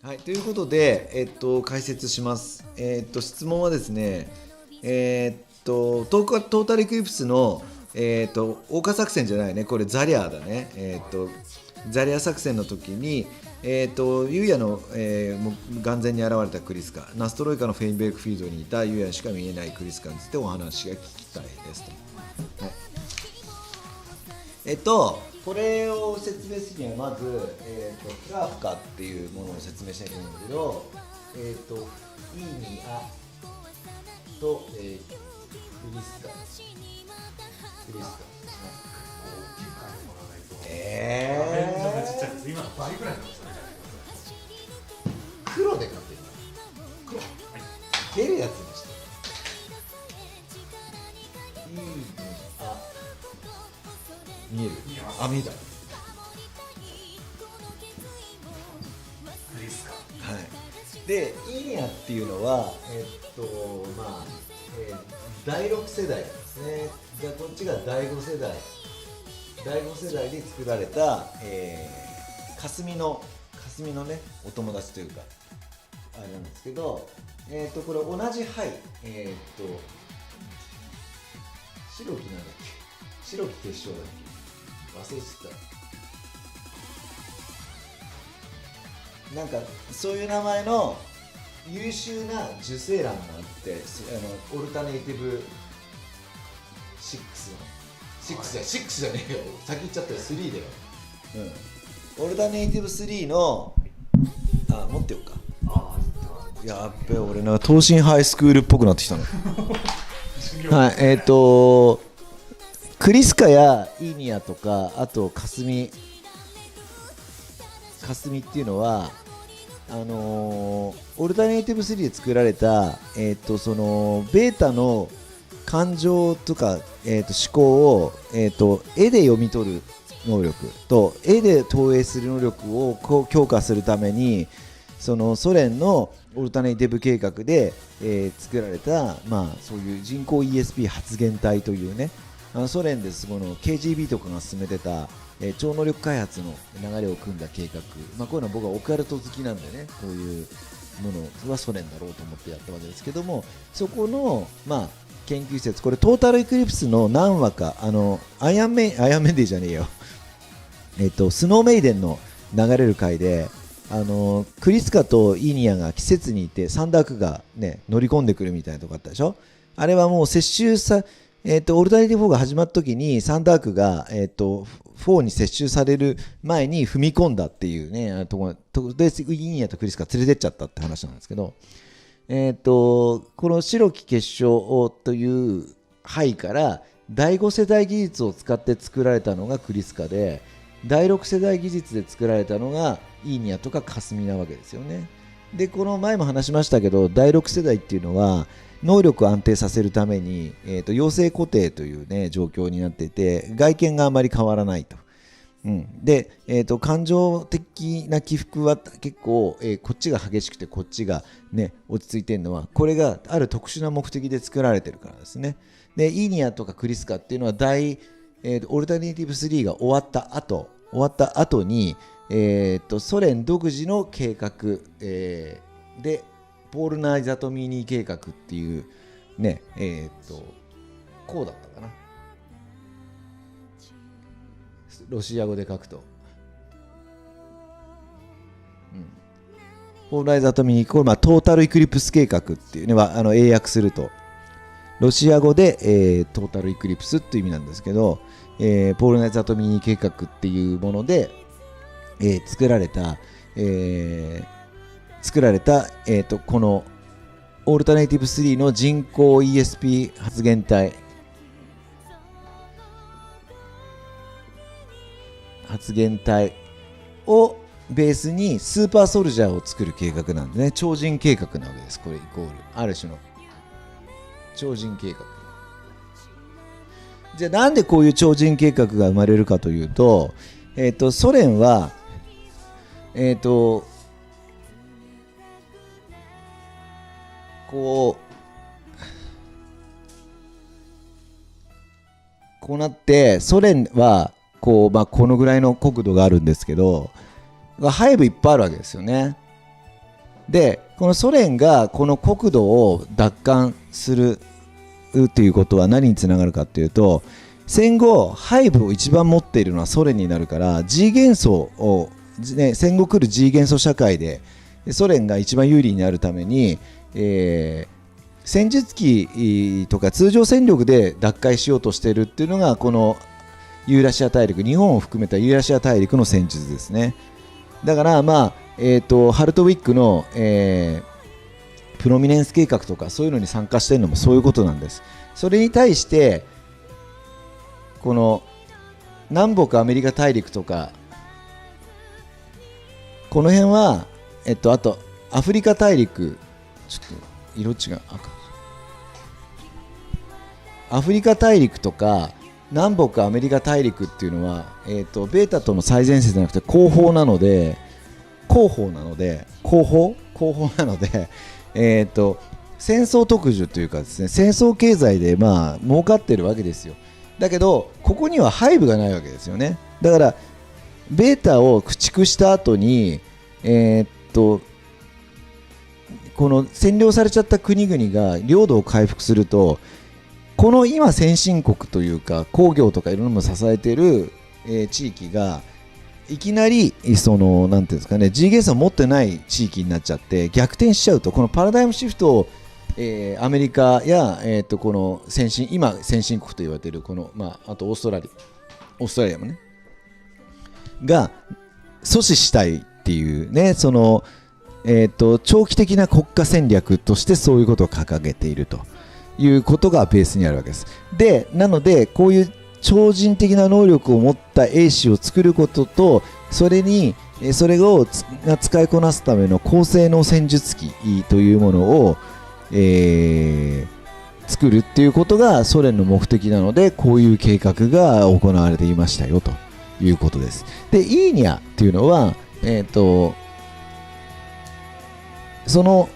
はい、ということで、解説します。質問はですね、トータルエクリプスの、謳歌作戦じゃないね、これザリアだね。ザリア作戦の時に、ユウヤの、もう眼前に現れたクリスカ、ナストロイカのフェインベルクフィールドにいたユウヤしか見えないクリスカについてお話が聞きたいですと。はい、これを説明するにはまず、クラフカっていうものを説明しなきゃいけないんだけど、イーニアと、クリスカですね。今の倍ぐらいの大きさじゃない黒で描ける。黒。出るやつにして。イーニア。見える？あ、見えた。クリスカ。はい。で、イーニアっていうのは、第6世代ですね。で、こっちが第5世代。第5世代で作られた、霞のね、お友達というか、あれなんですけど、これ同じ牌、白木なんだっけ？白木結晶だっけ？忘れてた。なんかそういう名前の優秀な受精卵があって、オルタネイティブ6じゃねえよ、先言っちゃったよ、3だよ、オルタネイティブ3の、持ってようか。やっべ、俺なんか東進ハイスクールっぽくなってきたのはい、クリスカやイーニアとか、あとカスミっていうのはオルタネイティブ3で作られた、そのベータの感情とか、思考を、絵で読み取る能力と絵で投影する能力を強化するために、そのソ連のオルタネイティブ計画で、作られた、そういう人工 ESP 発現体というね、ソ連でその KGB とかが進めてた、超能力開発の流れを組んだ計画、こういうのは僕はオカルト好きなんでね、こういうものはソ連だろうと思ってやったわけですけども、そこの、研究施設、これトータルエクリプスの何話か、アイアンメイデーじゃねえよスノーメイデンの流れる回で、クリスカとイーニアが季節にいてサンダークが、ね、乗り込んでくるみたいなとこあったでしょ。あれはもう接収オルタネティブ4が始まった時にサンダークが、4に接収される前に踏み込んだっていうねとこで、イーニアとクリスカ連れてっちゃったって話なんですけど、この白き結晶という牌から第5世代技術を使って作られたのがクリスカで、第6世代技術で作られたのがイーニアとかカスミなわけですよね。で、この前も話しましたけど、第6世代っていうのは能力を安定させるために、陽性固定という、ね、状況になっていて、外見があまり変わらないと。で、感情的な起伏は結構、こっちが激しくてこっちが、ね、落ち着いてるのは、これがある特殊な目的で作られてるからですね。で、イーニアとかクリスカっていうのはオルタネイティブ3が終わった後に、ソ連独自の計画、でポールナイ・ザトミーニ計画っていうね、こうだったかな、ロシア語で書くと、ポールナイ・ザトミーニ、これトータルイクリプス計画っていうね、英訳するとロシア語で、トータルイクリプスっていう意味なんですけど、ポールナイ・ザトミーニ計画っていうもので、作られた、このオールタネイティブ3の人工 ESP 発現体をベースにスーパーソルジャーを作る計画なんでね、超人計画なわけです。これイコールある種の超人計画。じゃあなんでこういう超人計画が生まれるかというと、ソ連はこうなって、ソ連はこのぐらいの国土があるんですけど、背部いっぱいあるわけですよね。でこのソ連がこの国土を奪還するということは何につながるかというと、戦後背部を一番持っているのはソ連になるから、 G 元素を、ね、戦後来る G 元素社会でソ連が一番有利になるために、戦術機とか通常戦力で奪回しようとしているっていうのがこのユーラシア大陸、日本を含めたユーラシア大陸の戦術ですね。だからまあハルトウィックの、プロミネンス計画とかそういうのに参加しているのもそういうことなんです。それに対してこの南北アメリカ大陸とかこの辺は、あとアフリカ大陸、ちょっと色違う、アフリカ大陸とか南北アメリカ大陸っていうのは、ベータとの最前線じゃなくて後方なので、戦争特需というかですね、戦争経済でまあ儲かってるわけですよ。だけどここには背部がないわけですよね。だからベータを駆逐した後に、この占領されちゃった国々が領土を回復すると、この今先進国というか工業とかいろんなものを支えている、地域がいきなりそのなんていうんですかね、 G 元素を持ってない地域になっちゃって逆転しちゃうと、このパラダイムシフトを、アメリカや、この今先進国と言われているこの、あとオーストラリアもねが阻止したいっていうね、その、長期的な国家戦略としてそういうことを掲げているということがベースにあるわけです。でなのでこういう超人的な能力を持った兵士を作ることと、それを使いこなすための高性能戦術機というものを、作るっていうことがソ連の目的なので、こういう計画が行われていましたよということです。でイーニャっていうのは、その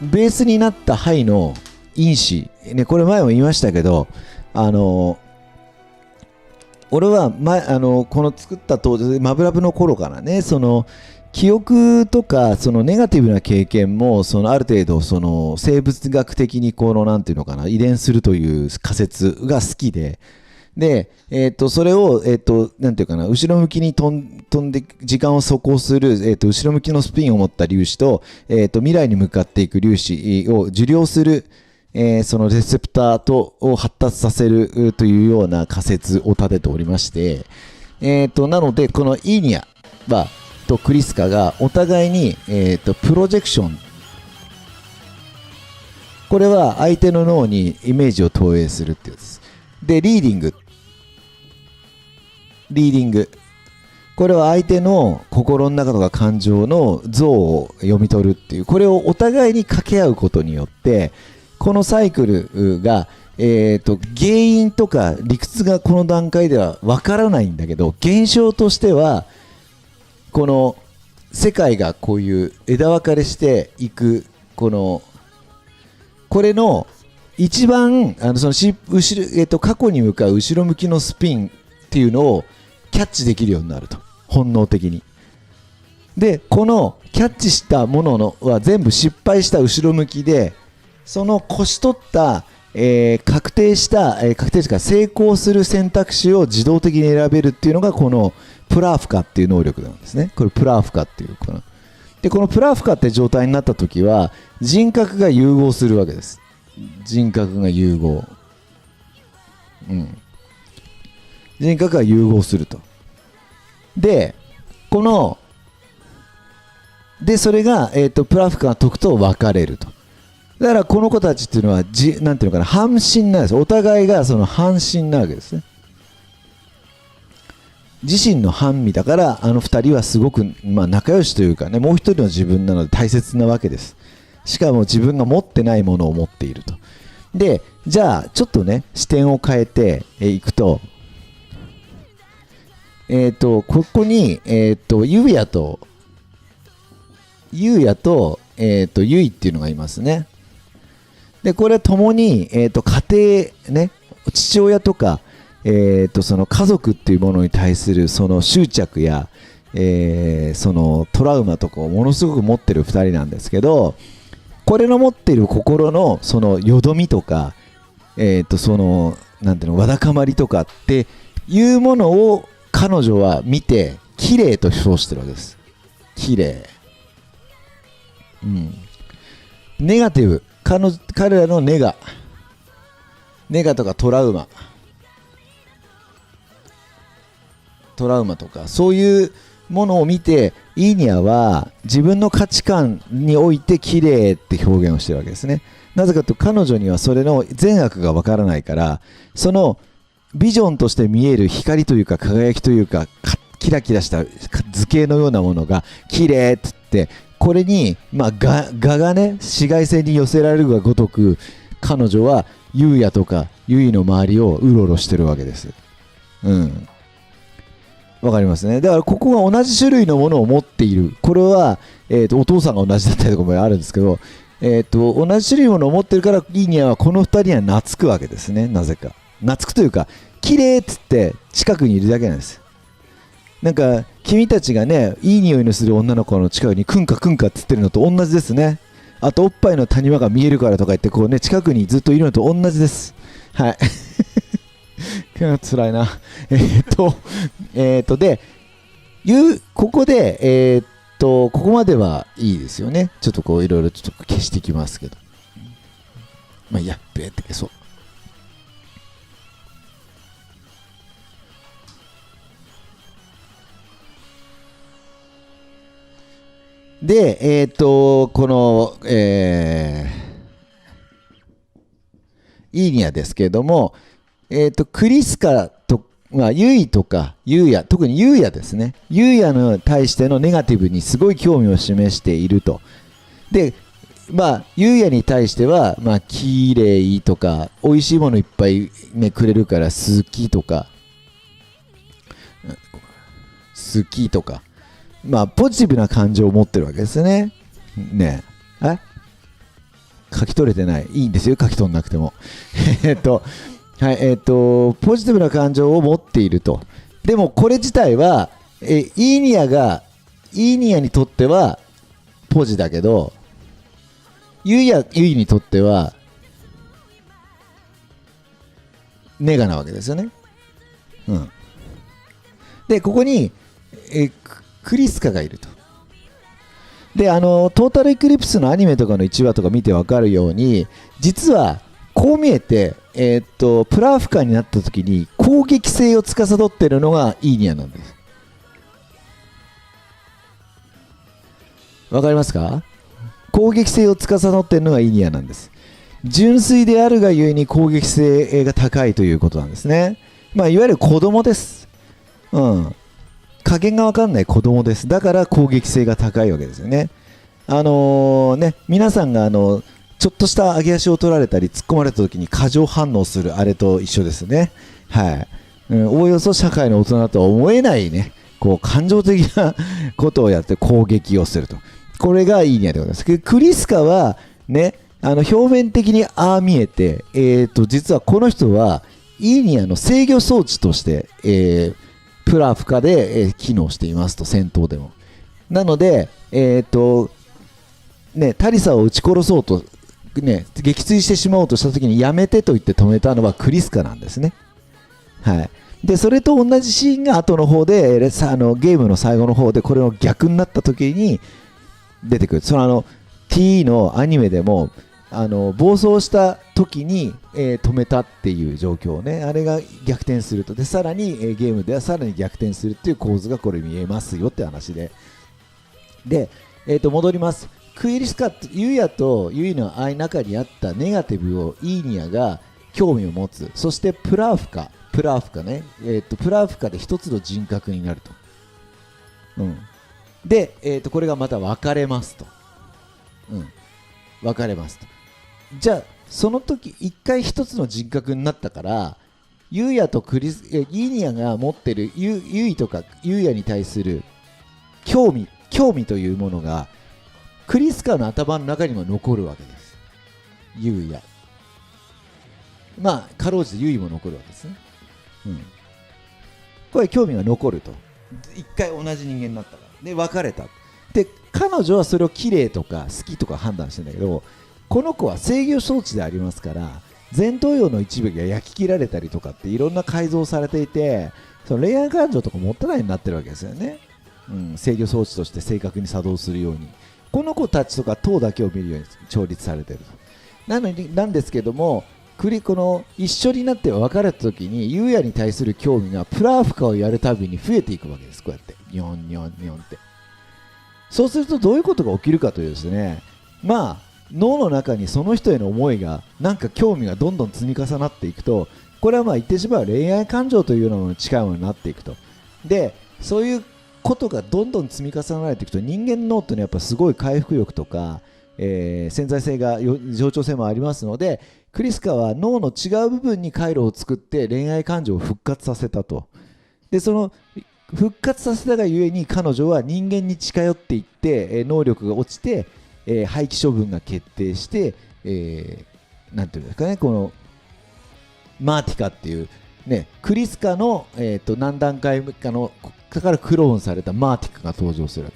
ベースになった範囲の因子、ね、これ前も言いましたけど、俺はこの作った当時マブラブの頃からね、その記憶とかそのネガティブな経験もそのある程度その生物学的にこのなんていうのかな、遺伝するという仮説が好きで、それをなんていうかな、後ろ向きに飛んで時間を走行する後ろ向きのスピンを持った粒子と未来に向かっていく粒子を受領するそのレセプターを発達させるというような仮説を立てておりまして、なのでこのイーニャとクリスカがお互いに、プロジェクション、これは相手の脳にイメージを投影するっていうやつです。でリーディング、これは相手の心の中とか感情の像を読み取るっていう、これをお互いに掛け合うことによってこのサイクルが、原因とか理屈がこの段階ではわからないんだけど、現象としてはこの世界がこういう枝分かれしていく、これの一番その過去に向かう後ろ向きのスピンっていうのをキャッチできるようになると、本能的に。でこのキャッチしたものは全部失敗した後ろ向きで、その腰取った、確定とか成功する選択肢を自動的に選べるっていうのがこのプラーフカっていう能力なんですね。これプラーフカっていうこのプラーフカって状態になった時は人格が融合するわけです。人格が融合、人格が融合すると。でそれが、プラーフカが解くと分かれると。だからこの子たちっていうのはなんていうのかな、半身なんです。お互いがその半身なわけですね。自身の半身だから二人はすごく、仲良しというかね、もう一人の自分なので大切なわけです。しかも自分が持ってないものを持っていると。でじゃあちょっとね視点を変えていくと、ここにゆうやとゆいっていうのがいますね。でこれは共に、家庭ね、父親とか、その家族っていうものに対するその執着や、そのトラウマとかをものすごく持ってる2人なんですけど、これの持っている心のそのよどみとか、そのなんていうの、わだかまりとかっていうものを彼女は見て綺麗と称してるわけです。綺麗。ネガティブ、彼らのネガとかトラウマとかそういうものを見て、イーニャは自分の価値観において綺麗って表現をしてるわけですね。なぜかというと、彼女にはそれの善悪がわからないから、そのビジョンとして見える光というか輝きというか、キラキラした図形のようなものが綺麗って言って、これに、まあ、画がね、紫外線に寄せられるがごとく、彼女は優也とか優衣の周りをうろうろしてるわけです。わかりますね。だからここが同じ種類のものを持っている。これは、お父さんが同じだったりとかもあるんですけど、同じ種類のものを持ってるから、イーニャはこの2人には懐くわけですね。なぜか懐くというか、綺麗っつって近くにいるだけなんです。なんか君たちがね、いい匂いのする女の子の近くにクンカクンカって言ってるのと同じですね。あとおっぱいの谷間が見えるからとか言って、こうね、近くにずっといるのと同じです。はい辛いな。で、ここで、ここまではいいですよね。ちょっとこういろいろちょっと消していきますけど、まあやっべえって消そう。で、この、イーニャですけれども、クリスカと、まあ、ユイとかユウヤ、特にユウヤですね。ユウヤに対してのネガティブにすごい興味を示していると。で、まあ、ユウヤに対しては、まあ、綺麗とか、美味しいものいっぱい、ね、くれるから好きとか、まあ、ポジティブな感情を持ってるわけですね。ねえ。書き取れてない。いいんですよ、書き取んなくても。はい、ポジティブな感情を持っていると。でも、これ自体は、イーニャにとっては、ポジだけど、ユイにとっては、ネガなわけですよね。で、ここに、クリスカがいると。で、トータルエクリプスのアニメとかの1話とか見てわかるように、実はこう見えて、プラーフカになった時に攻撃性を司っているのがイーニャなんです。わかりますか？攻撃性を司っているのがイーニャなんです。純粋であるがゆえに攻撃性が高いということなんですね。まあ、いわゆる子供です。加減が分かんない子供です。だから攻撃性が高いわけですよね。皆さんがちょっとした上げ足を取られたり突っ込まれた時に過剰反応するあれと一緒ですね。はい。おおよそ社会の大人とは思えないね、こう感情的なことをやって攻撃をすると。これがいいニャでございます。クリスカはね、表面的にああ見えて、実はこの人はイーニャの制御装置として、プラフカで、機能していますと、戦闘でも。なので、タリサを撃ち殺そうと、撃墜してしまおうとしたときにやめてと言って止めたのはクリスカなんですね。はい。で、それと同じシーンが後の方で、ゲームの最後の方でこれの逆になったときに出てくる。T のアニメでも、暴走した時に、止めたっていう状況をね、あれが逆転すると。で、さらに、ゲームではさらに逆転するっていう構図がこれ見えますよって話で。で、戻ります。クイリスカ、ユイヤとユイの中にあったネガティブをイーニャが興味を持つ。そしてプラーフカね。プラーフカで一つの人格になると。で、これがまた分かれますと。分かれますと。じゃあその時一回一つの人格になったから、ユイヤとイーニャが持ってるユイとかユイヤに対する興味というものがクリスカの頭の中にも残るわけです。ユイヤ、まあかろうじてユイも残るわけですね。これ興味が残ると。一回同じ人間になったからで別れた。で彼女はそれを綺麗とか好きとか判断してんだけど、この子は制御装置でありますから、前頭葉の一部が焼き切られたりとかっていろんな改造されていて、その恋愛感情とか持たないようになってるわけですよね、制御装置として正確に作動するように。この子たちとか塔だけを見るように調律されてるなんですけども、この一緒になって別れた時に優也に対する興味がプラーフカをやるたびに増えていくわけです。こうやってニョンニョンニョンって。そうするとどういうことが起きるかというですね、まあ脳の中にその人への思いがなんか興味がどんどん積み重なっていくと、これはまあ言ってしまう恋愛感情というようなものに近いものになっていくと。でそういうことがどんどん積み重ねられていくと、人間の脳っていうのはやっぱすごい回復力とか、潜在性が冗長性もありますので、クリスカは脳の違う部分に回路を作って恋愛感情を復活させたと。でその復活させたがゆえに彼女は人間に近寄っていって、能力が落ちて、廃棄処分が決定して、なんていうんですかね、このマーティカっていう、ね、クリスカの、何段階かのからクローンされたマーティカが登場するわ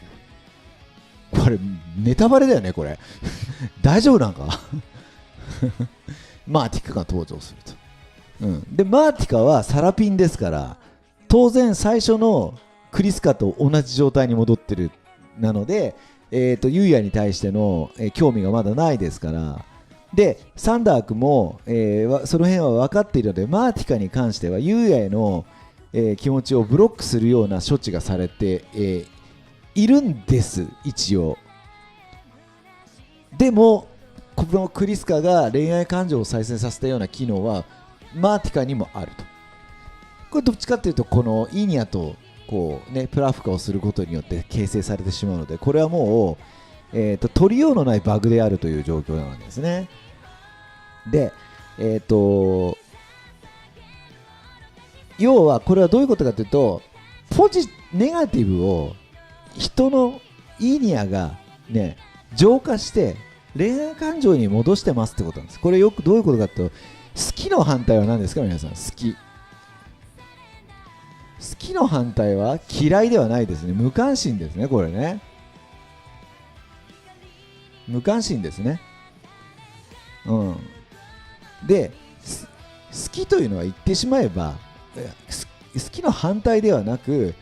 け。これネタバレだよねこれ大丈夫なんかマーティカが登場すると、でマーティカはサラピンですから、当然最初のクリスカと同じ状態に戻ってるなので、ユーヤに対しての、興味がまだないですから。でサンダークも、その辺は分かっているので、マーティカに関してはユーヤへの、気持ちをブロックするような処置がされて、いるんです一応。でもこのクリスカが恋愛感情を再生させたような機能はマーティカにもあると。これどっちかっていうとこのイニアとこう、ね、プラフカをすることによって形成されてしまうので、これはもう、取りようのないバグであるという状況なわけですね。で、要はこれはどういうことかというと、ネガティブを人のイニアが、ね、浄化して恋愛感情に戻してますってことなんです。これよくどういうことかというと、好きの反対は何ですか皆さん。好きの反対は嫌いではないですね。無関心ですね。これね、無関心ですね。で好きというのは言ってしまえば好きの反対ではなく、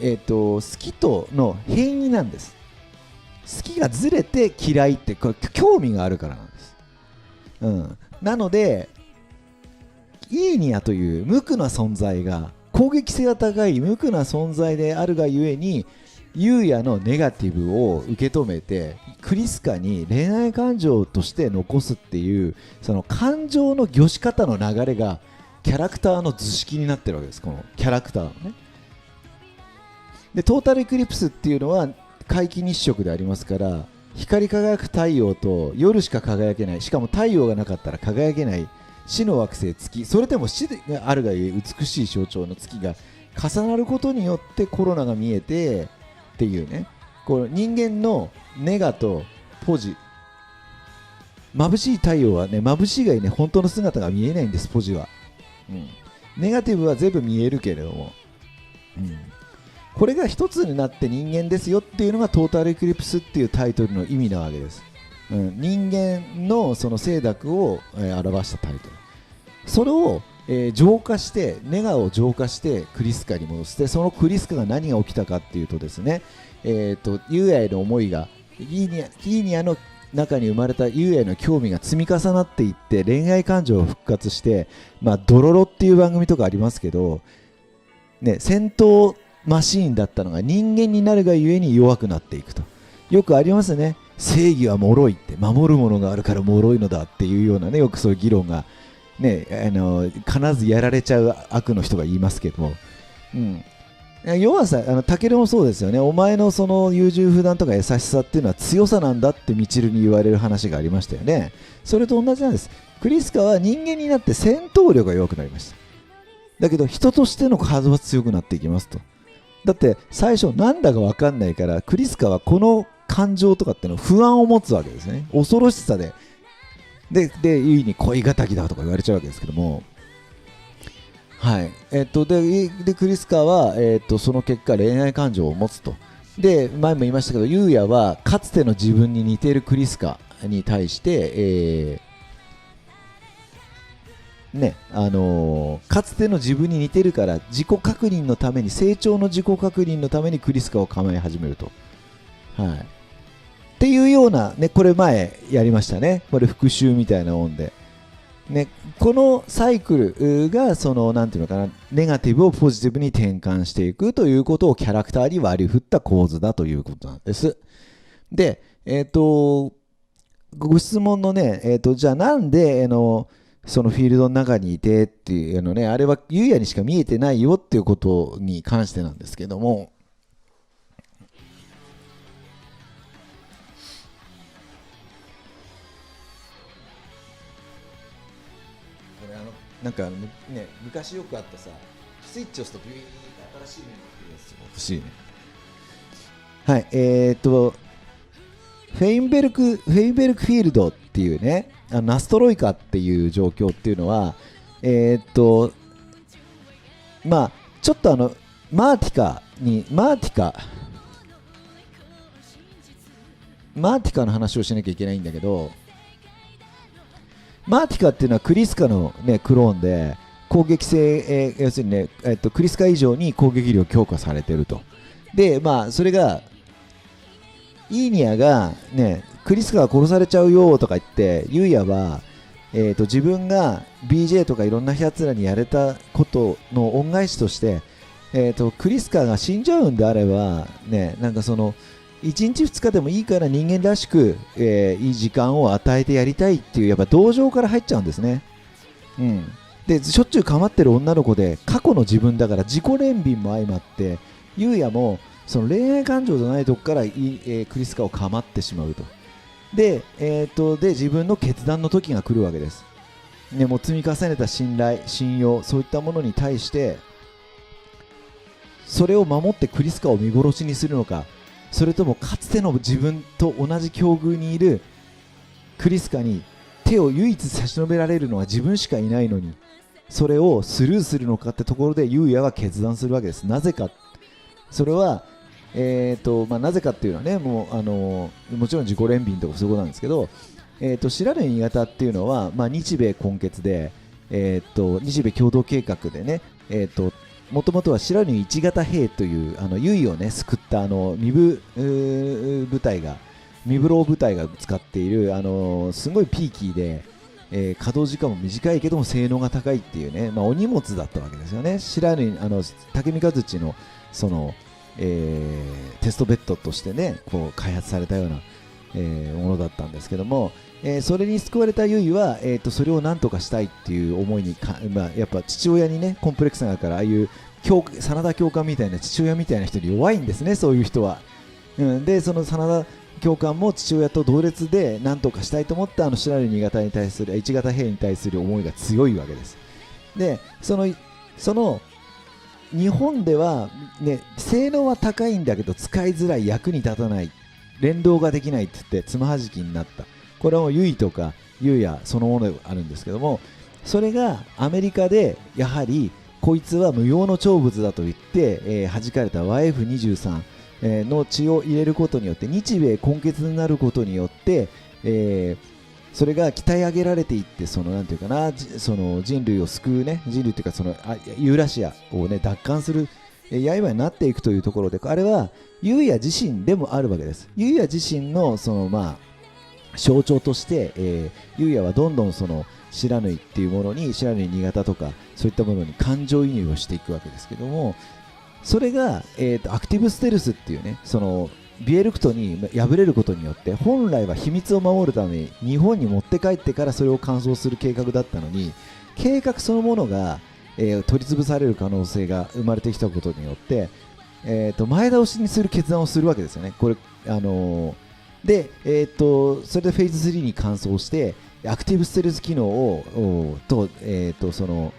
好きとの変異なんです。好きがずれて嫌いってこれ興味があるからなんです。なのでイーニアという無垢な存在が、攻撃性が高い無垢な存在であるがゆえに、ユーヤのネガティブを受け止めてクリスカに恋愛感情として残すっていう、その感情の御し方の流れがキャラクターの図式になってるわけです。このキャラクターのね。でトータルエクリプスっていうのは皆既日食でありますから、光り輝く太陽と夜しか輝けない、しかも太陽がなかったら輝けない死の惑星月、それでも死があるがゆえ美しい象徴の月が重なることによってコロナが見えてっていうね、この人間のネガとポジ、眩しい太陽はね、眩しいがいね、本当の姿が見えないんです。ポジは、ネガティブは全部見えるけれども、これが一つになって人間ですよっていうのがトータルエクリプスっていうタイトルの意味なわけです。人間のその清濁を、表したタイトル、それを、浄化して、ネガを浄化してクリスカに戻して、そのクリスカが何が起きたかっていうとですね、ユーヤへの思いが、イーニアの中に生まれたユーヤへの興味が積み重なっていって恋愛感情を復活して、ドロロっていう番組とかありますけど、ね、戦闘マシーンだったのが人間になるがゆえに弱くなっていくと。よくありますね。正義は脆いって、守るものがあるから脆いのだっていうようなね、よくそういう議論がね、必ずやられちゃう悪の人が言いますけど、弱さ、タケルもそうですよね。お前のその優柔不断とか優しさっていうのは強さなんだってミチルに言われる話がありましたよね。それと同じなんです。クリスカは人間になって戦闘力が弱くなりました。だけど人としてのハードは強くなっていきますと。だって最初なんだか分かんないから、クリスカはこの感情とかっていうの不安を持つわけですね。恐ろしさでユイに恋敵だとか言われちゃうわけですけども、はい、でクリスカは、その結果恋愛感情を持つと。で前も言いましたけど、ユウヤはかつての自分に似ているクリスカに対して、かつての自分に似てるから自己確認のために、成長の自己確認のためにクリスカを構え始めると、はい、っていうような、ね、これ前やりましたね。これ復習みたいなもんで、ね、このサイクルがそのなんていうのかな、ネガティブをポジティブに転換していくということをキャラクターに割り振った構図だということなんです。で、ご質問のね、じゃあなんでそのフィールドの中にいてっていうのね、あれはユウヤにしか見えてないよっていうことに関してなんですけども、これなんかね、昔よくあったさ、スイッチを押すとビューって新しいメモが来るやつ欲しいね。はい、フェインベルクフィールドっていうね、ナストロイカっていう状況っていうのは、まあちょっとマーティカの話をしなきゃいけないんだけど、マーティカっていうのはクリスカの、ね、クローンで、攻撃性、要するにね、クリスカ以上に攻撃力強化されてると。で、まあそれがイーニアが、ね、クリスカが殺されちゃうよとか言って、ユウヤは、自分が BJ とかいろんなやつらにやれたことの恩返しとして、クリスカが死んじゃうんであれば、ね、なんかその1日2日でもいいから人間らしく、いい時間を与えてやりたいっていうやっぱ同情から入っちゃうんですね。うん、でしょっちゅう構ってる女の子で、過去の自分だから自己憐憫も相まって、ユウヤもその恋愛感情じゃないとこから、クリスカを構ってしまうと。で、自分の決断の時が来るわけです、ね、もう積み重ねた信頼、信用、そういったものに対してそれを守ってクリスカを見殺しにするのか、それともかつての自分と同じ境遇にいるクリスカに手を唯一差し伸べられるのは自分しかいないのに、それをスルーするのかってところでユウヤは決断するわけです。なぜか、それはなぜかっていうのはね、もちろん自己憐憫とかそういうことなんですけど、白根新潟っていうのは、日米混血で、日米共同計画でね、もともとは白根一型兵というユイをね救った身分部隊が、身ブロー部隊が使っているすごいピーキーで、稼働時間も短いけども性能が高いっていうね、お荷物だったわけですよね。白根武見和地のそのテストベッドとしてねこう開発されたような、ものだったんですけども、それに救われたユイは、それを何とかしたいっていう思いにやっぱ父親にねコンプレックスがあるから、ああいう真田教官みたいな父親みたいな人に弱いんですね、そういう人は。でその真田教官も父親と同列で何とかしたいと思った白根新潟に対する一型兵に対する思いが強いわけです。でその日本では、ね、性能は高いんだけど使いづらい、役に立たない、連動ができないって言ってつまはじきになった。これはもうユイとかユウヤそのものであるんですけども、それがアメリカでやはりこいつは無用の長物だと言って、弾かれた YF23 の血を入れることによって、日米混血になることによって、それが鍛え上げられていって、そのなんていうかな、その人類を救うね、人類というかそのユーラシアをね奪還する刃になっていくというところで、あれはユウヤ自身でもあるわけです。ユウヤ自身のその象徴として、ユウヤはどんどんその白縫っていうものに、白縫新潟とかそういったものに感情移入をしていくわけですけども、それが、アクティブステルスっていうね、そのビエルクトに敗れることによって、本来は秘密を守るために日本に持って帰ってからそれを完走する計画だったのに、計画そのものが、取り潰される可能性が生まれてきたことによって、前倒しにする決断をするわけですよね。これで、それでフェーズ3に完走してアクティブステルス機能をその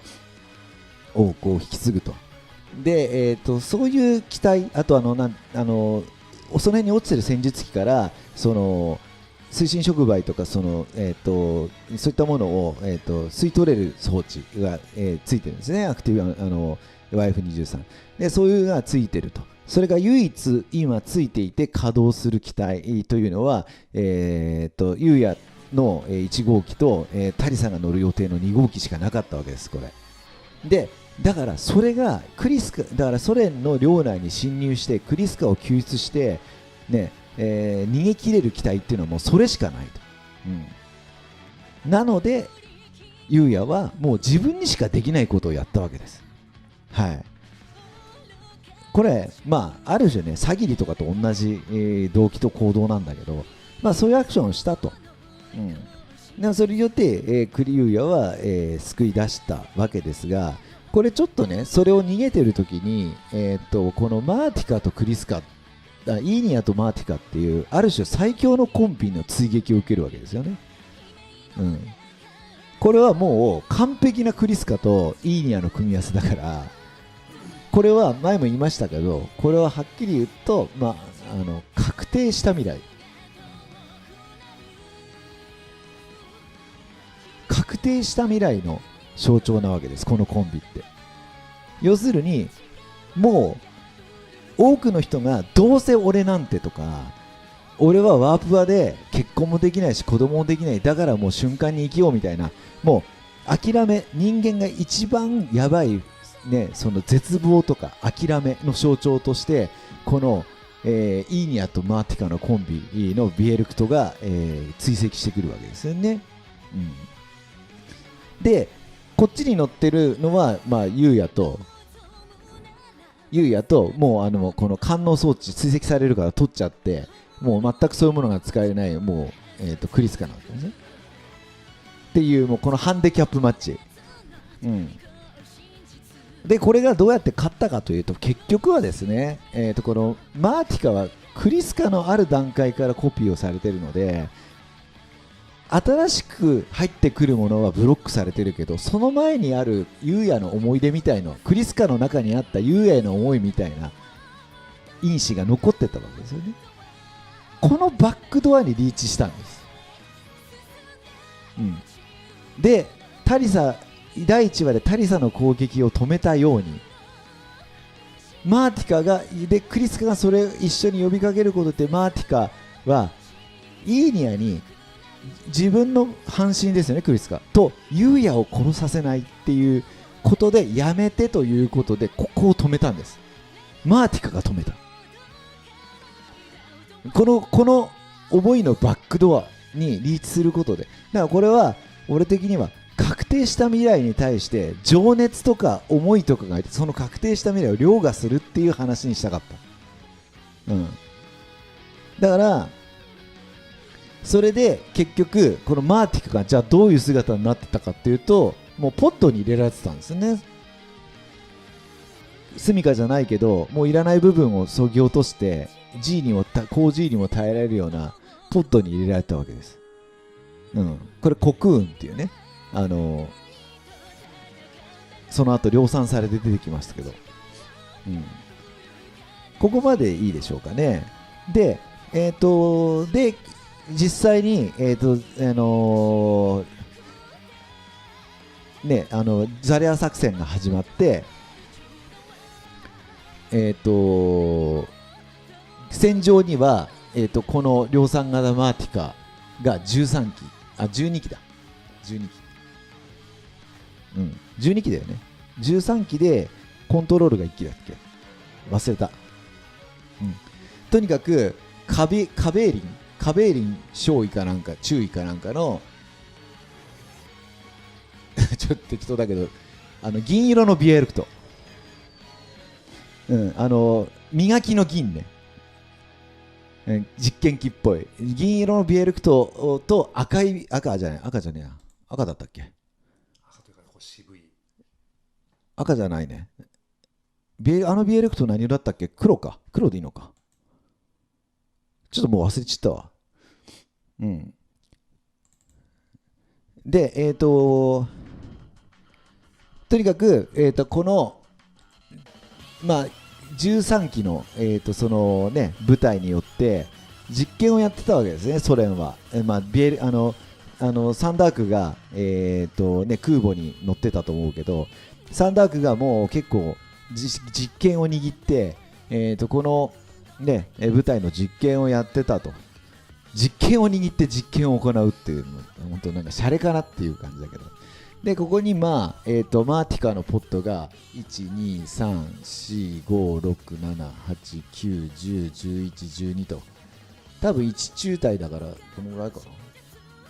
をこう引き継ぐと。で、そういう機体、あとその辺に落ちてる戦術機からその推進触媒とかそういったものを、吸い取れる装置が、ついてるんですね、アクティブYF23 で、そういうのがついてると。それが唯一今ついていて稼働する機体というのは、ゆうやの1号機と、タリさんが乗る予定の2号機しかなかったわけです、これ。で、だからそれがだからソ連の領内に侵入してクリスカを救出して、ね逃げ切れる機体っていうのはもうそれしかないと、なのでゆうやはもう自分にしかできないことをやったわけです。はい、これ、ある種ね、詐欺とかと同じ、動機と行動なんだけど、そういうアクションをしたと。それによって、クリユーヤは、救い出したわけですが、これちょっとね、それを逃げてるときに、このマーティカとクリスカ、イーニアとマーティカっていう、ある種最強のコンビの追撃を受けるわけですよね。これはもう完璧なクリスカとイーニアの組み合わせだから、これは前も言いましたけど、これははっきり言うと、確定した未来。確定した未来の象徴なわけです、このコンビって。要するに、もう多くの人がどうせ俺なんてとか、俺はワープ場で結婚もできないし子供もできない、だからもう瞬間に生きようみたいな、もう諦め、人間が一番やばい、その絶望とか諦めの象徴として、この、イーニアとマーティカのコンビのビエルクトが、追跡してくるわけですよね。で、こっちに乗ってるのは、ユウヤともうこの官能装置追跡されるから取っちゃって、もう全くそういうものが使えない、もう、クリスカなんですね。っていう、もうこのハンデキャップマッチ。で、これがどうやって勝ったかというと、結局はですね、このマーティカはクリスカのある段階からコピーをされているので、新しく入ってくるものはブロックされてるけど、その前にあるユウヤの思い出みたいな、クリスカの中にあったユウヤへの思いみたいな因子が残ってたわけですよね。このバックドアにリーチしたんです。で、第1話でタリサの攻撃を止めたように、マーティカがでクリスカがそれを一緒に呼びかけることで、マーティカはイーニアに自分の半身ですよね、クリスカとユウヤを殺させないっていうことで、やめてということでここを止めたんです。マーティカが止めた。この思いのバックドアにリーチすることで、だからこれは俺的には確定した未来に対して情熱とか思いとかがいて、その確定した未来を凌駕するっていう話にしたかった。だからそれで結局このマーティカがじゃあどういう姿になってたかっていうと、もうポットに入れられてたんですよね。スミカじゃないけど、もういらない部分をそぎ落として、高 G にも耐えられるようなポットに入れられたわけです。これコクーンっていうね、その後量産されて出てきましたけど、ここまでいいでしょうかね。で、実際に、ザレア作戦が始まって、戦場には、この量産型マーティカが12機だ。12機だよね。13機でコントロールが1機だっけ、忘れた。とにかくカベーリン少尉かなんか中尉かなんかのちょっと適当だけど、銀色のビエルクト、磨きの銀ね、実験機っぽい銀色のビエルクトと赤じゃねえや、赤だったっけ、赤というか渋い赤じゃないね、ビエルクト何色だったっけ、黒でいいのか、ちょっともう忘れちゃったわ。で、とにかく、この、13機の、そのね、部隊によって、実験をやってたわけですね、ソ連は。まあ、サンダークが、空母に乗ってたと思うけど、サンダークがもう結構実験を握って、この、ね、部隊の実験をやってたと。実験を握って実験を行うっていうの、本当なんかシャレかなっていう感じだけど。で、ここにマーティカのポットが1、2、3、4、5、6、7、8、9、10、11、12と。多分1中隊だからこのぐらいかな。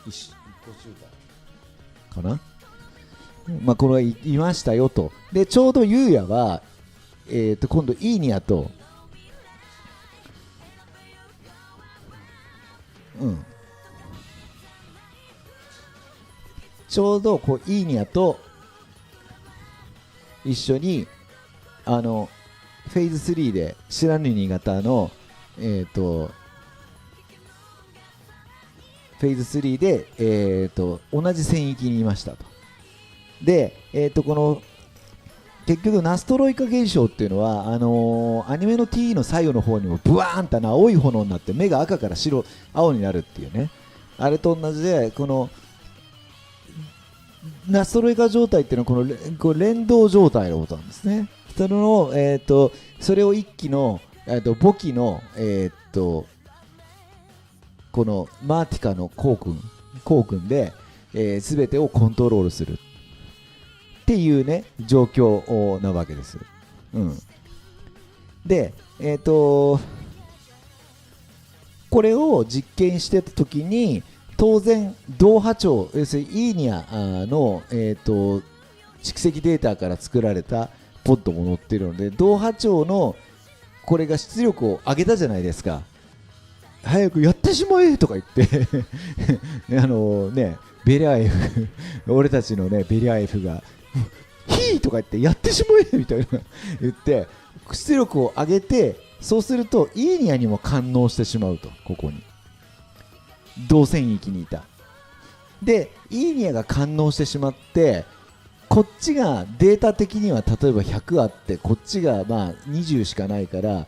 1個中隊かな。まあこれはいましたよと。でちょうどユウヤは今度イーニャとちょうどこうイーニャと一緒にフェーズ3で知らぬ新潟のフェーズ3で、同じ戦域にいましたと。で、この結局ナストロイカ現象っていうのはアニメの T の最後の方にもブワーンって青い炎になって目が赤から青になるっていうね、あれと同じでこのナストロイカ状態っていうのはこの連動状態のことなんですね。それを一機の母機のこのマーティカのコウ君で全てをコントロールするっていうね状況なわけです。でこれを実験してた時に当然同波長、要するにイーニャの蓄積データから作られたポッドも載っているので、同波長のこれが出力を上げたじゃないですか。早くやってしまえとか言ってベリャーエフ俺たちのねベリャーエフがヒーとか言ってやってしまえみたいな言って出力を上げて、そうするとイーニャにも感応してしまうと。ここに同戦域にいたでイーニャが感応してしまって、こっちがデータ的には例えば100あってこっちがまあ20しかないから、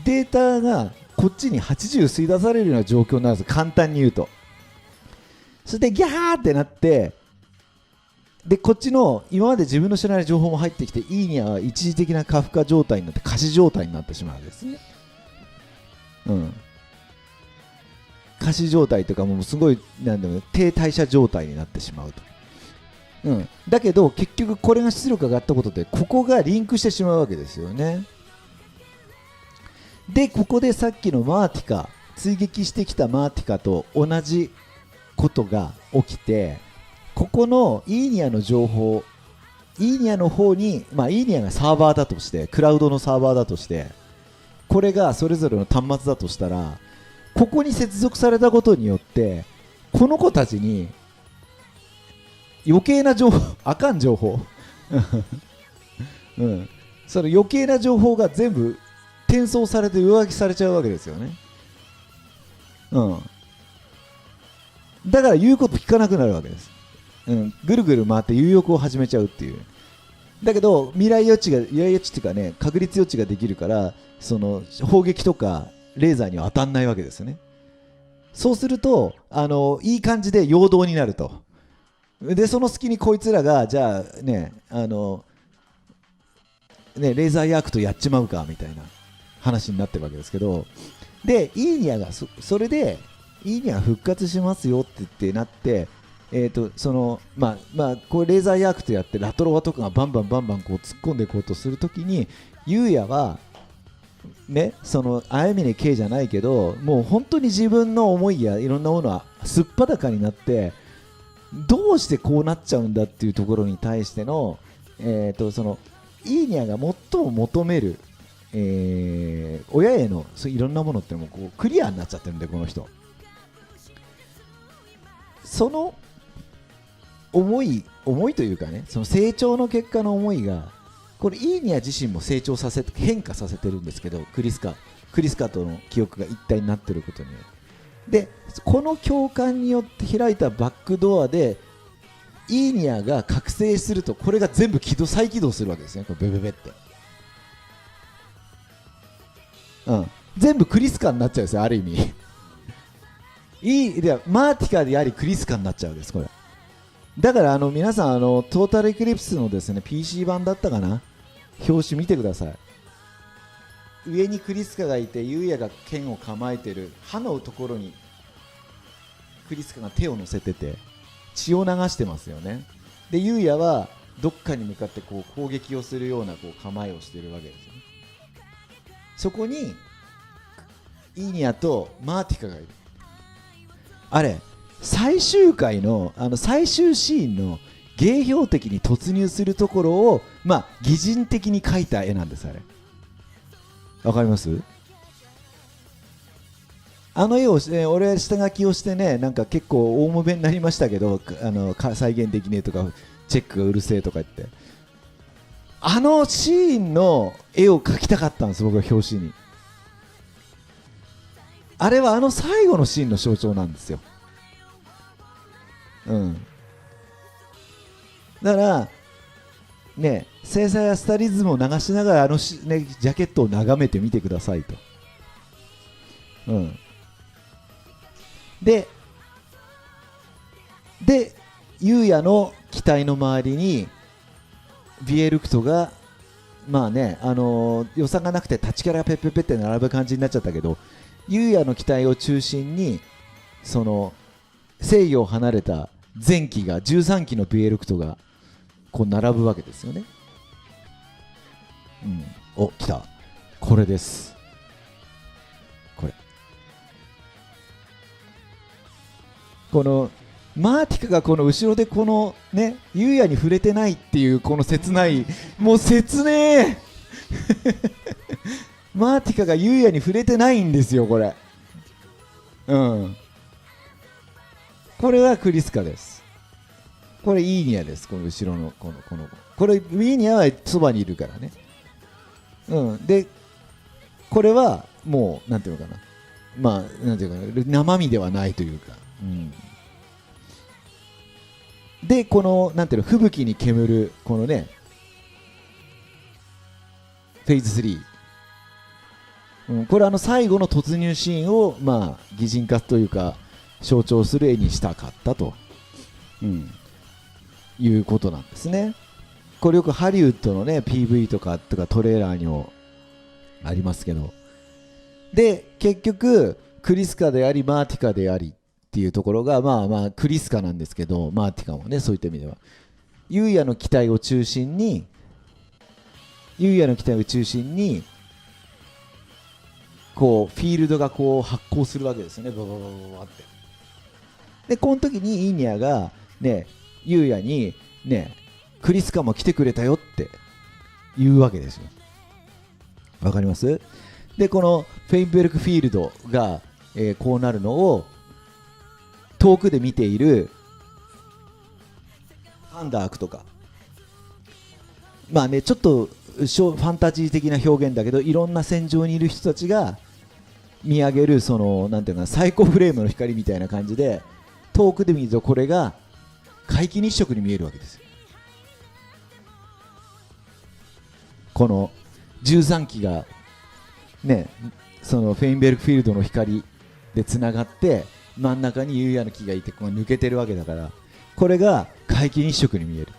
データがこっちに80吸い出されるような状況になるんです。簡単に言うと。そしてギャーってなって、でこっちの今まで自分の知らない情報も入ってきて、イーニャは一時的な過負荷状態になって仮死状態になってしまうんですね。仮死状態とかもうすごいなんだろう、低代謝状態になってしまうと。だけど結局これが出力が上がったことでここがリンクしてしまうわけですよね。でここでさっきのマーティカ、追撃してきたマーティカと同じことが起きて、ここのイーニャの情報、イーニャの方に、イーニャがサーバーだとして、クラウドのサーバーだとして、これがそれぞれの端末だとしたら、ここに接続されたことによってこの子たちに余計な情報、あかん情報その余計な情報が全部転送されて上書きされちゃうわけですよね。だから言うこと聞かなくなるわけです。ぐるぐる回って有欲を始めちゃうっていう。だけど未来予知っていうかね、確率予知ができるから、その砲撃とかレーザーには当たんないわけですよね。そうするといい感じで陽動になると。でその隙にこいつらがじゃあねレーザーヤークとやっちまうかみたいな話になってるわけですけど、でイーニャがそれでイーニャ復活しますよって言ってなって、これレーザーヤークとやってラトロワとかがバンバンこう突っ込んでいこうとするときに、ユウヤはね、そのあやみね K じゃないけど、もう本当に自分の思いやいろんなものはすっぱだかになって、どうしてこうなっちゃうんだっていうところに対しての、そのイーニャが最も求める、親へのそういろんなものってもうこうクリアになっちゃってるんで、この人その思いというかね、その成長の結果の思いが、これイーニャ自身も成長させて変化させてるんですけど、クリスカとの記憶が一体になってることによってで、この共感によって開いたバックドアでイーニャが覚醒すると、これが全部再起動するわけですね。これベベベって、全部クリスカになっちゃうんですよ、ある意味でマーティカでありクリスカになっちゃうんですこれ。だから皆さんトータルエクリプスのですね PC 版だったかな、表紙見てください。上にクリスカがいてユウヤが剣を構えてる刃のところにクリスカが手を乗せてて血を流してますよね。でユウヤはどっかに向かってこう攻撃をするようなこう構えをしてるわけですよね。そこにイーニャとマーティカがいる。あれ最終回の最終シーンの芸標的に突入するところを擬人的に描いた絵なんです。あれわかります？あの絵を、俺下書きをしてね、なんか結構大もめになりましたけど、再現できねえとかチェックがうるせえとか言って、あのシーンの絵を描きたかったんです、僕は表紙に。あれは最後のシーンの象徴なんですよ。だからね、制裁やスタリズムを流しながらジャケットを眺めてみてくださいと。でユウヤの機体の周りにビエルクトが予算がなくて立ちキャラがペッペッペって並ぶ感じになっちゃったけど、ユウヤの機体を中心にその制御を離れた前機が13機のビエルクトがこう並ぶわけですよね。お、来た。これです。このマーティカがこの後ろでこのねユウヤに触れてないっていうこの切ない、もう切ねえマーティカがユウヤに触れてないんですよこれ。これはクリスカです。これイーニャです。この後ろのこれイーニャはそばにいるからね。でこれはもうなんていうのかな、なんていうかな、生身ではないというか。でこのなんていうの、吹雪に煙るこのねフェーズ3、これ最後の突入シーンを擬人化というか象徴する絵にしたかったと、いうことなんですね。これよくハリウッドのね PV とかトレーラーにもありますけど、で結局クリスカでありマーティカでありっていうところがクリスカなんですけど、マーティカもねそういった意味ではユウヤの機体を中心にこうフィールドがこう発光するわけですよね、バババババって。でこの時にイーニャがねユウヤにねクリスカも来てくれたよって言うわけですよ。わかります？でこのフェインベルクフィールドが、こうなるのを遠くで見ているファンダークとか、ちょっとファンタジー的な表現だけど、いろんな戦場にいる人たちが見上げるそのなんていうかな、サイコフレームの光みたいな感じで遠くで見るとこれが皆既日食に見えるわけですよ。この13機がねそのフェインベルクフィールドの光でつながって真ん中にユウヤの木がいてこう抜けてるわけだから、これが皆既日食に見える。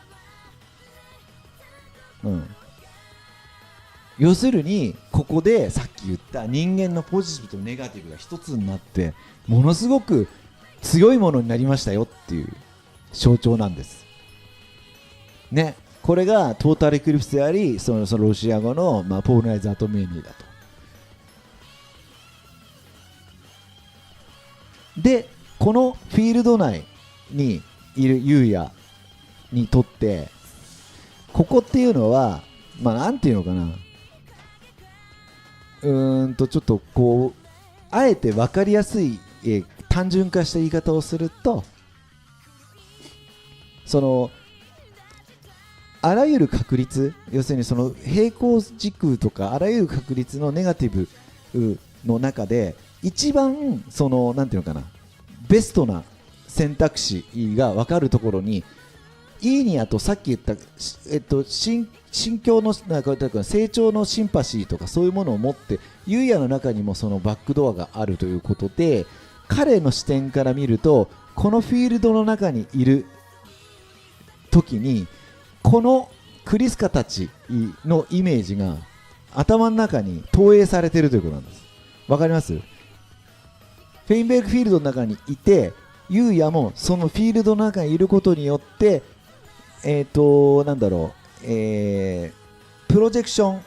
要するにここでさっき言った人間のポジティブとネガティブが一つになってものすごく強いものになりましたよっていう象徴なんですね。これがトータルエクリプスであり、そのロシア語の、ポールナイズ・アトメーニーだと。でこのフィールド内にいるユウヤにとってここっていうのはなんていうのかな、ちょっとこうあえて分かりやすい、単純化した言い方をすると、そのあらゆる確率、要するにその平行軸とかあらゆる確率のネガティブの中で一番そのなんていうのかな、ベストな選択肢が分かるところにイーニャとさっき言った、心境のなんか成長のシンパシーとかそういうものを持ってユウヤの中にもそのバックドアがあるということで、彼の視点から見ると、このフィールドの中にいる時にこのクリスカたちのイメージが頭の中に投影されているということなんです。わかります？フェインベルクフィールドの中にいて、ユウヤもそのフィールドの中にいることによって、なんだろう、プロジェクション、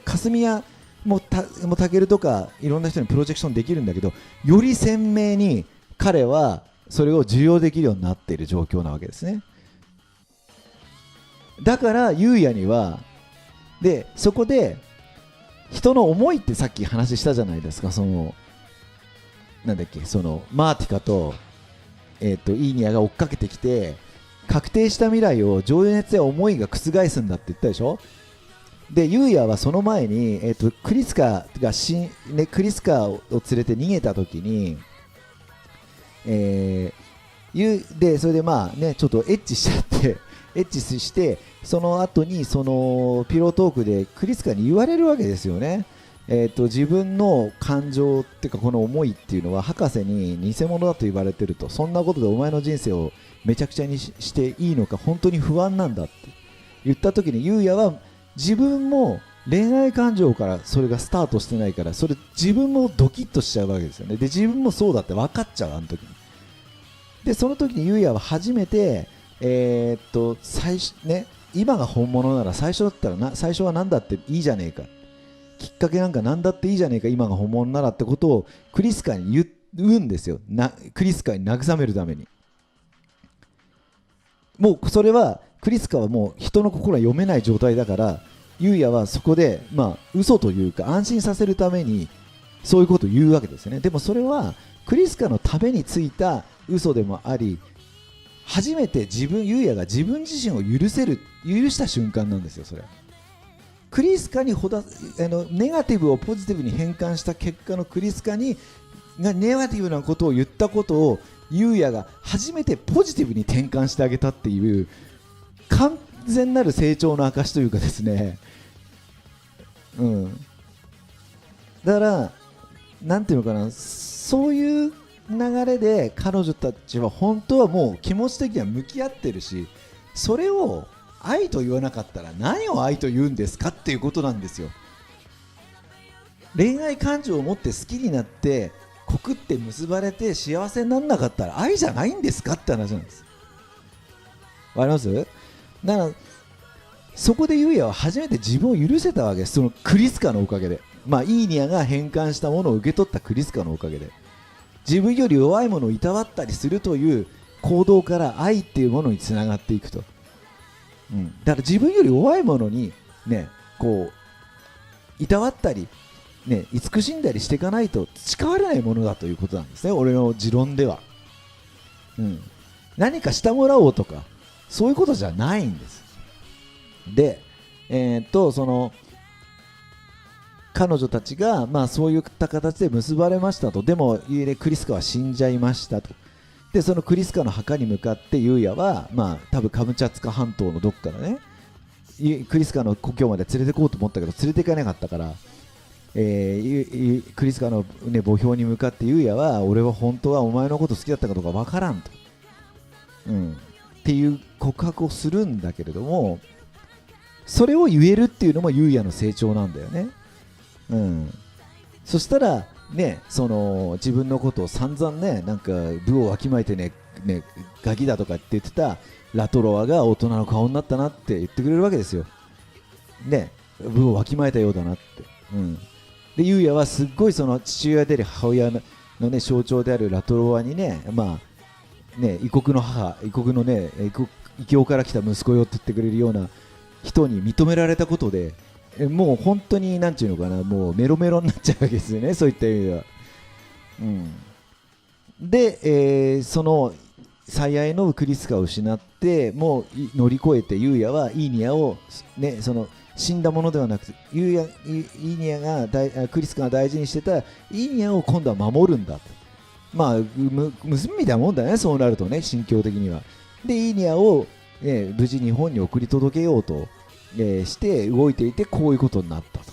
霞屋もたけるとかいろんな人にプロジェクションできるんだけど、より鮮明に彼はそれを受容できるようになっている状況なわけですね。だからユウヤにはで、そこで人の思いってさっき話したじゃないですか。そのなんだっけ、そのマーティカと、イーニャが追っかけてきて、確定した未来を情熱や思いが覆すんだって言ったでしょ。でユウヤはその前に、クリスカクリスカを連れて逃げた時に、でそれでまあね、ちょっとエッチしちゃってエッチして、その後にそのピロートークでクリスカに言われるわけですよね。自分の感情っていうか、この思いっていうのは博士に偽物だと言われてると、そんなことでお前の人生をめちゃくちゃにしていいのか本当に不安なんだって言った時に、ユウヤは自分も恋愛感情からそれがスタートしてないから、それ自分もドキッとしちゃうわけですよね。で自分もそうだって分かっちゃう、あの時に。でその時にユウヤは初めて最初ね、今が本物なら最初だったら最初は何だっていいじゃねえか、きっかけなんか何だっていいじゃねえか、今が本物ならってことをクリスカに言うんですよ。クリスカに慰めるために。もうそれはクリスカはもう人の心は読めない状態だから、ユウヤはそこでまあ嘘というか安心させるためにそういうことを言うわけですよね。でもそれはクリスカのためについた嘘でもあり、初めてユウヤが自分自身を許した瞬間なんですよ。それクリスカにネガティブをポジティブに変換した結果のクリスカがネガティブなことを言ったことをユウヤが初めてポジティブに転換してあげたっていう完全なる成長の証というかですね、だからなんていうのかな、そういう流れで彼女たちは本当はもう気持ち的には向き合ってるし、それを愛と言わなかったら何を愛と言うんですかっていうことなんですよ。恋愛感情を持って好きになって告って結ばれて幸せにならなかったら愛じゃないんですかって話なんです。わかります？だからそこでユウヤは初めて自分を許せたわけです。そのクリスカのおかげで、イーニャが変換したものを受け取ったクリスカのおかげで、自分より弱いものをいたわったりするという行動から愛っていうものにつながっていくと。だから自分より弱いものにね、こういたわったりね、慈しんだりしていかないと培われないものだということなんですね、俺の持論では。何かしてもらおうとかそういうことじゃないんです。で、その彼女たちがそういった形で結ばれましたと。でもクリスカは死んじゃいましたと。でそのクリスカの墓に向かってユウヤは多分カムチャツカ半島のどっかのね、クリスカの故郷まで連れて行こうと思ったけど連れて行かなかったから、クリスカの、墓標に向かってユウヤは俺は本当はお前のこと好きだったかどうかわからんと、っていう告白をするんだけれども、それを言えるっていうのもユウヤの成長なんだよね。そしたらね、その自分のことを散々ね、なんか部をわきまえてねガキだとかって言ってたラトロワが大人の顔になったなって言ってくれるわけですよ。ね、部をわきまえたようだなって。でユウヤはすっごいその父親であり母親のね象徴であるラトロワにね、異国の母、異国のね異教から来た息子よって言ってくれるような人に認められたことで、もう本当になんていうのかな、もうメロメロになっちゃうわけですよね、そういった意味では。で、その最愛のクリスカを失ってもう乗り越えて、ユウヤはイーニャをね、その死んだものではなくてイーニャがクリスカが大事にしてたイーニャを今度は守るんだと。娘みたいなもんだね、そうなるとね、心境的には。でイーニャを、無事日本に送り届けようと、して動いていて、こういうことになったと。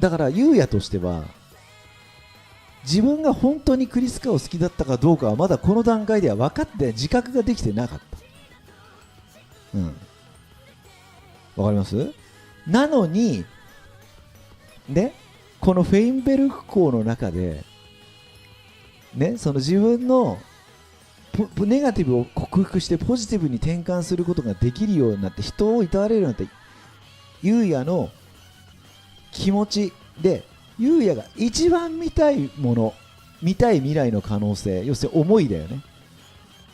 だから優也としては自分が本当にクリスカを好きだったかどうかはまだこの段階では分かって自覚ができてなかった。わかります？なのにね、このフェインベルク校の中でね、その自分のネガティブを克服してポジティブに転換することができるようになって、人をいたわれるようになって、優也の気持ちで優也が一番見たいもの、見たい未来の可能性、要するに思いだよね。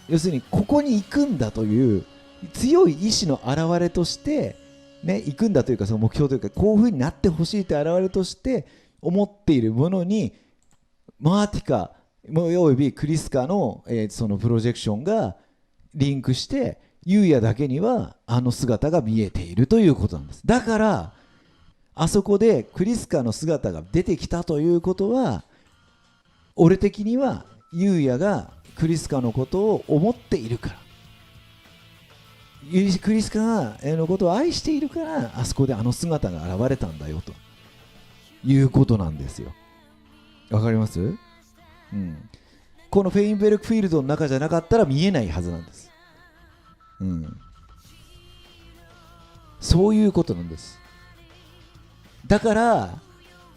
要するにここに行くんだという強い意志の表れとしてね、行くんだというか、その目標というか、こういう風になってほしいという表れとして思っているものにマーティカおよびクリスカの、そのプロジェクションがリンクして優也だけにはあの姿が見えているということなんです。だからあそこでクリスカの姿が出てきたということは、俺的には優也がクリスカのことを思っているから、クリスカがのことを愛しているから、あそこであの姿が現れたんだよということなんですよ。わかります？このフェインベルクフィールドの中じゃなかったら見えないはずなんです。そういうことなんです。だから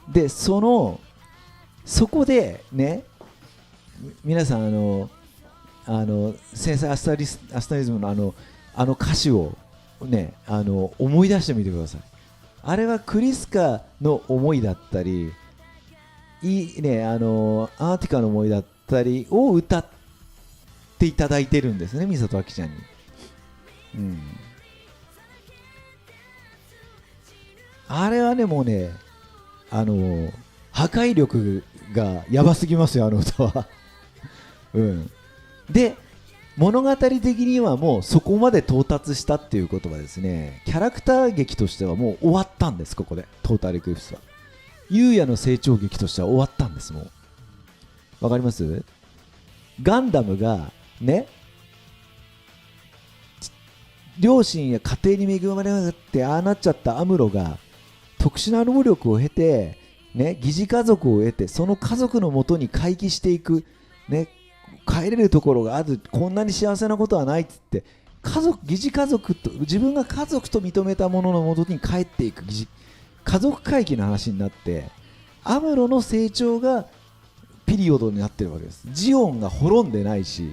でそこでね、皆さんセンサーアスタリズムのあの歌詞をね、思い出してみてください。あれはクリスカの思いだったり、アーティカの思いだったりを歌っていただいてるんですね、美里明ちゃんに。あれはね、もうね、破壊力がやばすぎますよ、あの歌は。で物語的にはもうそこまで到達したっていうことはですね、キャラクター劇としてはもう終わったんです。ここでトータルエクリプスは優也の成長劇としては終わったんです。もうわかります？ガンダムがね、両親や家庭に恵まれなくてああなっちゃったアムロが特殊な能力を経て、ね、疑似家族を得て、その家族のもとに回帰していく、ね、帰れるところがある、こんなに幸せなことはないっつって、疑似家族と自分が家族と認めたもののもとに帰っていく家族回帰の話になって、アムロの成長がピリオドになってるわけです。ジオンが滅んでないし、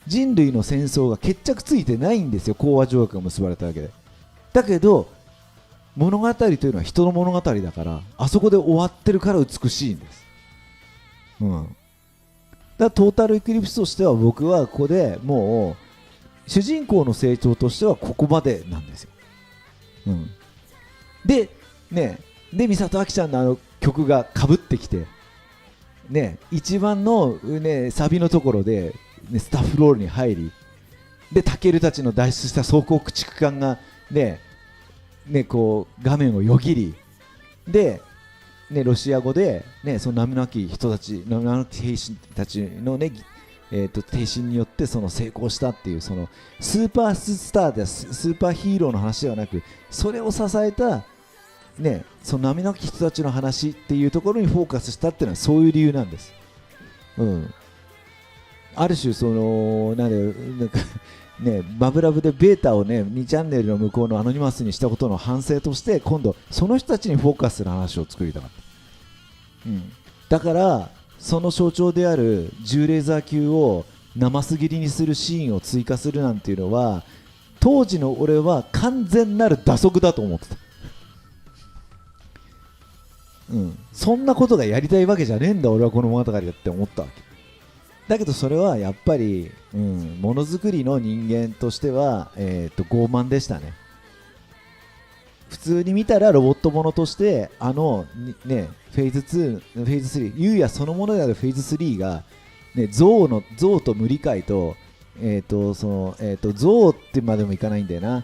人類の戦争が決着ついてないんですよ、講和条約が結ばれたわけで。だけど物語というのは人の物語だから、あそこで終わってるから美しいんです。だからトータルエクリプスとしては、僕はここでもう主人公の成長としてはここまでなんですよ。で美里明ちゃんのあの曲がかぶってきてね、一番の、サビのところで、スタッフロールに入り、でタケルたちの脱出した装甲駆逐艦がこう画面をよぎり、でロシア語で、その名もなき人たち、名もなき兵士たちの挺身によってその成功したっていう、そのスーパースターでスーパーヒーローの話ではなく、それを支えた、その名もなき人たちの話っていうところにフォーカスしたっていうのはそういう理由なんです。ある種そのなんかマブラブでベータを2チャンネルの向こうのアノニマスにしたことの反省として、今度その人たちにフォーカスする話を作りたかった。だからその象徴である10レーザー級をなます切りにするシーンを追加するなんていうのは、当時の俺は完全なる打足だと思ってた。そんなことがやりたいわけじゃねえんだ俺はこの物語だって思ったわけだけど、それはやっぱり、ものづくりの人間としては、傲慢でしたね。普通に見たらロボットものとして、フェーズ2、フェーズ3、優也そのものであるフェーズ3が、象と無理解と、象ってまでもいかないんだよな、なん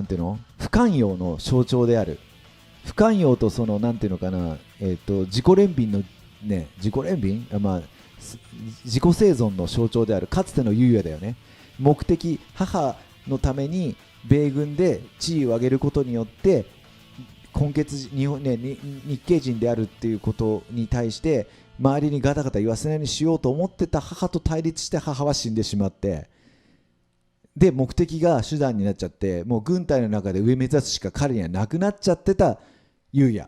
ていうの、不寛容の象徴である。不寛容とそのなんていうのかな、自己憐憫の自己憐憫、自己生存の象徴であるかつての優也だよね。目的、母のために米軍で地位を上げることによって根血日本、ね、日系人であるっていうことに対して周りにガタガタ言わせないようにしようと思ってた母と対立して母は死んでしまって、で目的が手段になっちゃって、もう軍隊の中で上目指すしか彼にはなくなっちゃってた優也、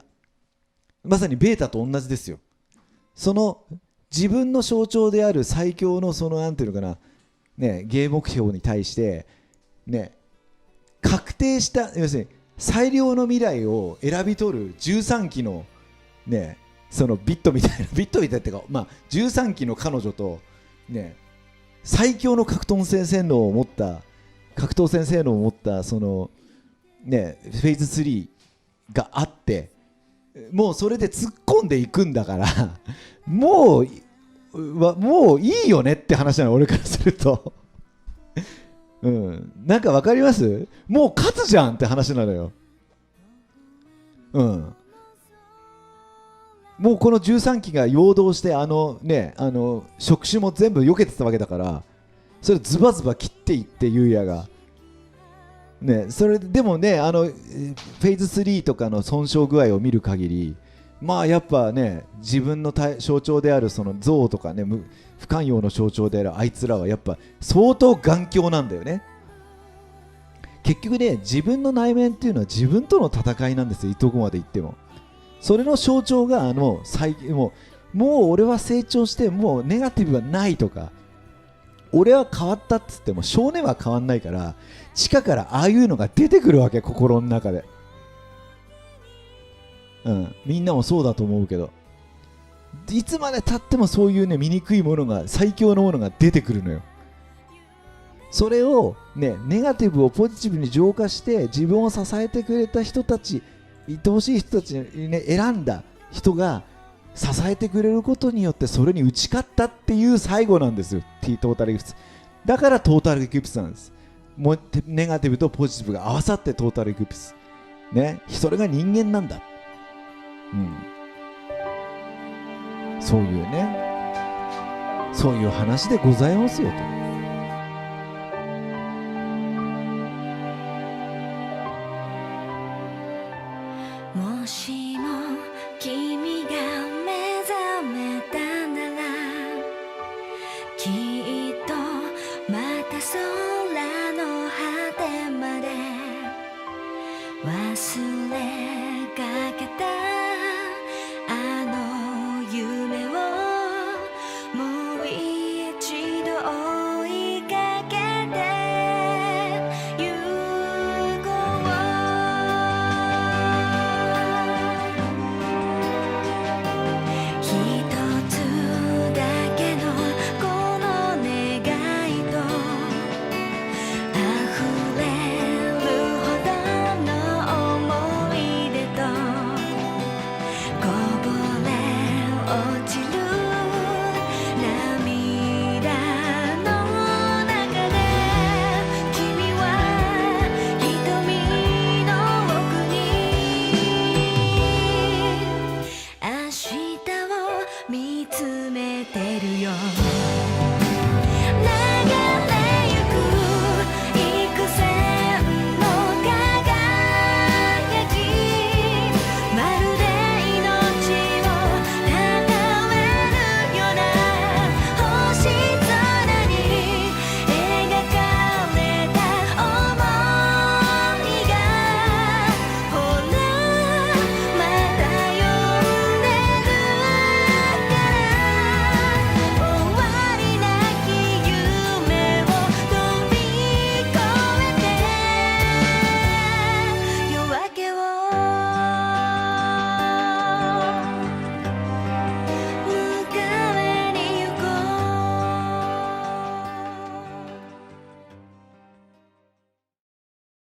まさにベータと同じですよ。その自分の象徴である最強のそのなんていうのかな、ね、芸目標に対してね、確定した要するに最良の未来を選び取る13期のね、そのビットみたいなビットみたいなっていうか、まあ13期の彼女とね、最強の格闘戦性能を持ったそのねフェーズ3があって、もうそれで突っ込んでいくんだからもういいよねって話なの、俺からするとうん、なんかわかります？もう勝つじゃんって話なのよ。うん。もうこの13機が陽動して触手も全部避けてたわけだから、それズバズバ切っていって優也がね、それでもねフェーズ3とかの損傷具合を見る限り、まあやっぱね自分の象徴であるその憎悪とかね不寛容の象徴であるあいつらはやっぱ相当頑強なんだよね。結局ね自分の内面っていうのは自分との戦いなんですよ、いとこまで言っても。それの象徴がもう俺は成長してもうネガティブはないとか、俺は変わったっつっても少年は変わんないから、地下からああいうのが出てくるわけ、心の中で。うん、みんなもそうだと思うけど、いつまでたってもそういうね醜いものが、最強のものが出てくるのよ。それをねネガティブをポジティブに浄化して自分を支えてくれた人たち、愛おしい人たちにね選んだ人が支えてくれることによってそれに打ち勝ったっていう最後なんですよ、トータルギプス。だからトータルギプスなんです。もうネガティブとポジティブが合わさってトータルギプスね、それが人間なんだ。うん、そういうね、そういう話でございますよと。もし